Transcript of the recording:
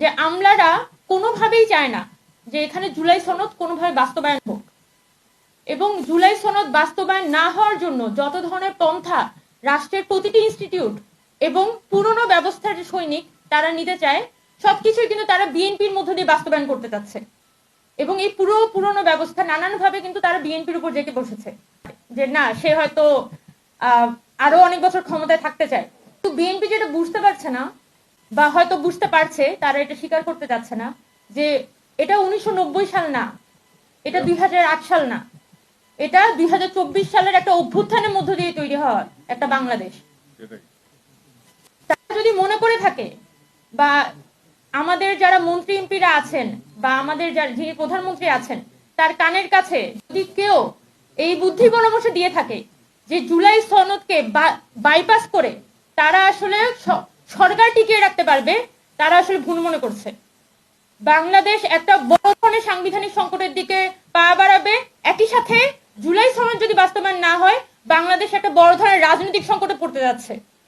যে আমলারা কোনোভাবেই চায় না যে এখানে জুলাই সনদ কোনোভাবে বাস্তবায়ন হোক, এবং জুলাই সনদ বাস্তবায়ন না হওয়ার জন্য যত ধরনের পন্থা রাষ্ট্রের প্রতিটি ইনস্টিটিউট এবং পুরনো ব্যবস্থার যে সৈনিক তারা নিতে চায়, সবকিছুই কিন্তু তারা বিএনপির মধ্য দিয়ে বাস্তবায়ন করতে চাচ্ছে। এবং এই পুরনো ব্যবস্থা নানানভাবে কিন্তু তারা বিএনপির উপর জেঁকে বসেছে যে না, সে হয়তো আরো অনেক বছর ক্ষমতায় থাকতে চায়। কিন্তু বিএনপি যেটা বুঝতে পারছে না, বা হয়তো বুঝতে পারছে, তারা এটা স্বীকার করতে চাচ্ছে না যে এটা 1990 সাল না, এটা 2008 সাল না, এটা 2024 সালের একটা অভ্যুত্থানের মধ্য দিয়ে তৈরি হওয়া একটা বাংলাদেশ। তারা যদি মনে করে থাকে, বা আমাদের যারা মন্ত্রী এমপিরা আছেন, বা আমাদের যিনি প্রধানমন্ত্রী আছেন, তার কানের কাছে যদি কেউ এই বুদ্ধি পরামর্শ দিয়ে থাকে যে জুলাই সনদকে বাইপাস করে তারা আসলে সরকার টিকিয়ে রাখতে পারবে, তারা আসলে ভুল মনে করছে। বাংলাদেশ একটা বড় ধরনের সাংবিধানিক সংকটের দিকে পা বাড়াবে। একই সাথে জুলাই সনদ যদি বাস্তবায়ন না হয়, বাংলাদেশ একটা বড় ধরনের রাজনৈতিক সংকটে পড়তে যাচ্ছে।